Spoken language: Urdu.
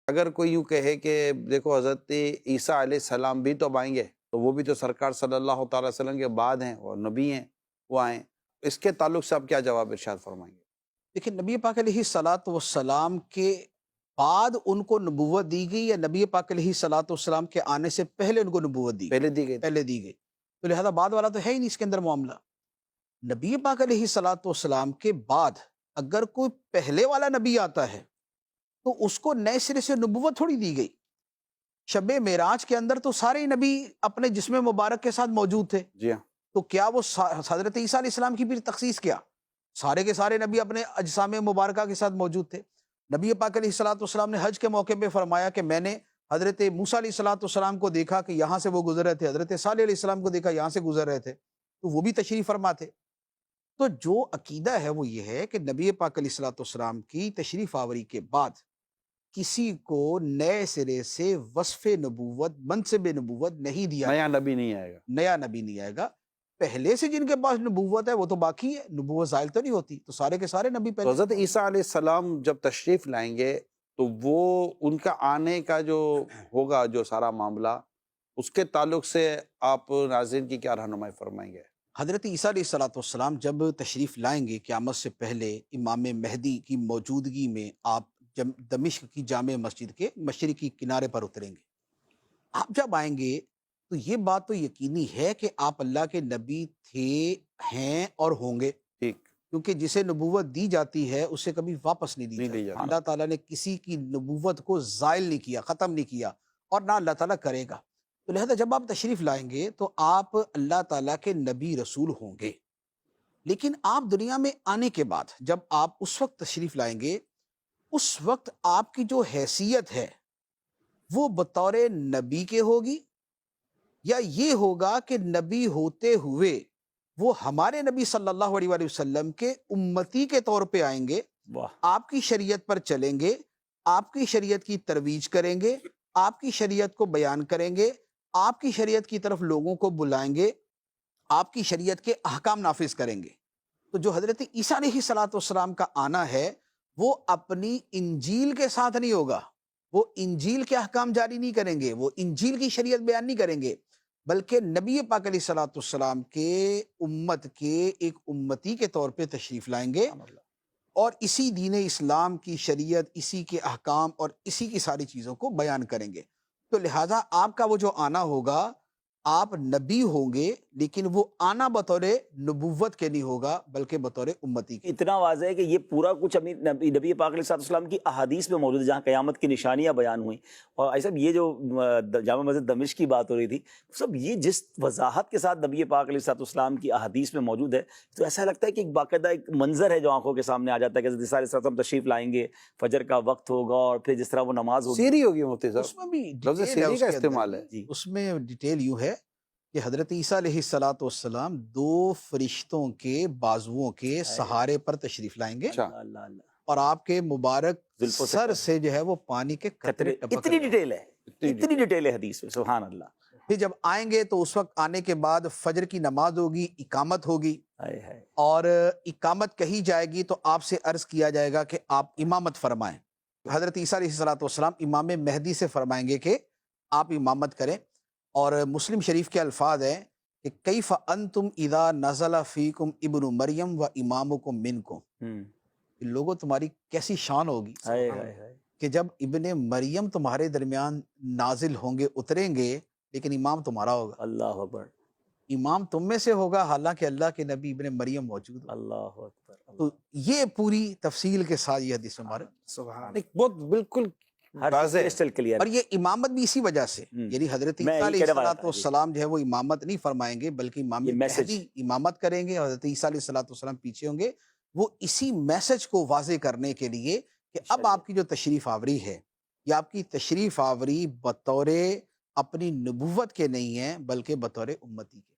اگر کوئی یوں کہے کہ دیکھو حضرت عیسیٰ علیہ السلام بھی تو اب آئیں گے، تو وہ بھی تو سرکار صلی اللہ تعالی وسلم کے بعد ہیں اور نبی ہیں، وہ آئیں، اس کے تعلق سے آپ کیا جواب ارشاد فرمائیں گے؟ دیکھیں نبی پاک علیہ الصلاۃ والسلام کے بعد ان کو نبوت دی گئی یا نبی پاک علیہ الصلاۃ والسلام کے آنے سے پہلے ان کو نبوت دی گئی؟ پہلے دی گئی تھی۔ پہلے دی گئی، تو لہذا بعد والا تو ہے ہی نہیں اس کے اندر معاملہ۔ نبی پاک علیہ الصلاۃ والسلام کے بعد اگر کوئی پہلے والا نبی آتا ہے تو اس کو نئے سرے سے نبوت تھوڑی دی گئی۔ شب معراج کے اندر تو سارے نبی اپنے جسم مبارک کے ساتھ موجود تھے، جی ہاں، تو کیا وہ حضرت عیسیٰ علیہ السلام کی بھی تخصیص کیا؟ سارے کے سارے نبی اپنے اجسام مبارکہ کے ساتھ موجود تھے۔ نبی پاک علیہ الصلوۃ والسلام نے حج کے موقع پہ فرمایا کہ میں نے حضرت موسیٰ علیہ الصلوۃ والسلام کو دیکھا کہ یہاں سے وہ گزر رہے تھے، حضرت صالح علیہ السلام کو دیکھا یہاں سے گزر رہے تھے، تو وہ بھی تشریف فرما تھے۔ تو جو عقیدہ ہے وہ یہ ہے کہ نبی پاک علیہ الصلوۃ والسلام کی تشریف آوری کے بعد کسی کو نئے سرے سے وصف نبوت، منصب نبوت نہیں دیا، نیا نبی نہیں آئے گا۔ نیا نبی نہیں آئے گا۔ پہلے سے جن کے پاس نبوت ہے وہ تو باقی ہے، نبوت زائل تو نہیں ہوتی، تو سارے کے سارے نبی تو پہلے حضرت عیسیٰ علیہ السلام جب تشریف لائیں گے تو وہ ان کا آنے کا جو ہوگا جو سارا معاملہ، اس کے تعلق سے آپ ناظرین کی کیا رہنمائی فرمائیں گے؟ حضرت عیسیٰ علیہ الصلوۃ والسلام جب تشریف لائیں گے قیامت سے پہلے امام مہدی کی موجودگی میں، آپ دمشق کی جامع مسجد کے مشرقی کنارے پر اتریں گے۔ آپ جب آئیں گے تو یہ بات تو یقینی ہے کہ آپ اللہ کے نبی تھے، ہیں اور ہوں گے، ٹھیک، کیونکہ جسے نبوت دی جاتی ہے اسے کبھی واپس نہیں دی نہیں لی جاتی۔ جاتی۔ اللہ تعالیٰ نے کسی کی نبوت کو زائل نہیں کیا، ختم نہیں کیا، اور نہ اللہ تعالیٰ کرے گا۔ تو لہذا جب آپ تشریف لائیں گے تو آپ اللہ تعالیٰ کے نبی رسول ہوں گے، لیکن آپ دنیا میں آنے کے بعد جب آپ اس وقت تشریف لائیں گے، اس وقت آپ کی جو حیثیت ہے وہ بطور نبی کے ہوگی، یا یہ ہوگا کہ نبی ہوتے ہوئے وہ ہمارے نبی صلی اللہ علیہ وآلہ وسلم کے امتی کے طور پہ آئیں گے، واہ، آپ کی شریعت پر چلیں گے، آپ کی شریعت کی ترویج کریں گے، آپ کی شریعت کو بیان کریں گے، آپ کی شریعت کی طرف لوگوں کو بلائیں گے، آپ کی شریعت کے احکام نافذ کریں گے۔ تو جو حضرت عیسیٰ علیہ الصلوۃ والسلام کا آنا ہے وہ اپنی انجیل کے ساتھ نہیں ہوگا، وہ انجیل کے احکام جاری نہیں کریں گے، وہ انجیل کی شریعت بیان نہیں کریں گے، بلکہ نبی پاک علیہ الصلوۃ والسلام کے امت کے ایک امتی کے طور پہ تشریف لائیں گے، اور اسی دین اسلام کی شریعت، اسی کے احکام اور اسی کی ساری چیزوں کو بیان کریں گے۔ تو لہٰذا آپ کا وہ جو آنا ہوگا، آپ نبی ہوں گے لیکن وہ آنا بطور نبوت کے نہیں ہوگا بلکہ بطور امتی کے۔ اتنا واضح ہے کہ یہ پورا کچھ نبی پاک علیہ السلام کی احادیث میں موجود ہے، جہاں قیامت کی نشانیاں بیان ہوئیں۔ اور ایسا یہ جو جامع مسجد دمشق کی بات ہو رہی تھی، سب یہ جس وضاحت کے ساتھ نبی پاک علیہ السلام کی احادیث میں موجود ہے، تو ایسا لگتا ہے کہ ایک باقاعدہ ایک منظر ہے جو آنکھوں کے سامنے آ جاتا ہے کہ حضرت عیسیٰ علیہ السلام تشریف لائیں گے، فجر کا وقت ہوگا، اور پھر جس طرح وہ نماز ہوگی۔ سیری ہوگی مفتی صاحب، اس میں بھی لفظ ڈیٹیل ہے، سیری اس کا کے اندر استعمال ہے۔ جی، اس میں ڈیٹیل یوں ہے کہ حضرت عیسیٰ علیہ الصلوۃ والسلام دو فرشتوں کے بازوؤں کے سہارے پر تشریف لائیں گے، اچھا، اللہ اللہ، اور آپ کے مبارک زلفوں سے سر سے جو ہے وہ پانی کے قطرے ٹپک اتنی رہے ہیں۔ ڈیٹیل ہے، اتنی ڈیٹیل ہے حدیث میں، سبحان اللہ۔ پھر جب آئیں گے تو اس وقت آنے کے بعد فجر کی نماز ہوگی، اقامت ہوگی، ہائے ہائے، اور اقامت کہی جائے گی تو آپ سے عرض کیا جائے گا کہ آپ امامت فرمائیں۔ حضرت عیسیٰ علیہ الصلوۃ والسلام امام مہدی سے فرمائیں گے کہ آپ امامت کریں، اور مسلم شریف کے الفاظ ہیں کہ کیف انتم اذا نزل فیکم ابن مریم و امامکم منکم، لوگوں تمہاری کیسی شان ہوگی ہائے ہائے ہائے، کہ جب ابن مریم تمہارے درمیان نازل ہوں گے، اتریں گے، لیکن امام تمہارا ہوگا، اللہ اکبر، امام تم میں سے ہوگا، حالانکہ اللہ کے نبی ابن مریم موجود ہو۔ اللہ اکبر، تو یہ پوری تفصیل کے ساتھ یہ حدیث مبارک، سبحان، ایک بہت بالکل ہر واضح ہے۔ Crystal clear. اور یہ امامت بھی اسی وجہ سے، یعنی حضرت میں عیسیٰ یہی علیہ کہنے والا الصلوۃ تھا، جی، والسلام جو ہے وہ امامت نہیں فرمائیں گے بلکہ امام یہ میسج، مہدی امامت کریں گے، اور حضرت عیسیٰ علیہ الصلوۃ والسلام پیچھے ہوں گے، وہ اسی میسج کو واضح کرنے کے لیے کہ اب آپ کی جو تشریف آوری ہے، یہ آپ کی تشریف آوری بطور اپنی نبوت کے نہیں ہے بلکہ بطور امتی کے۔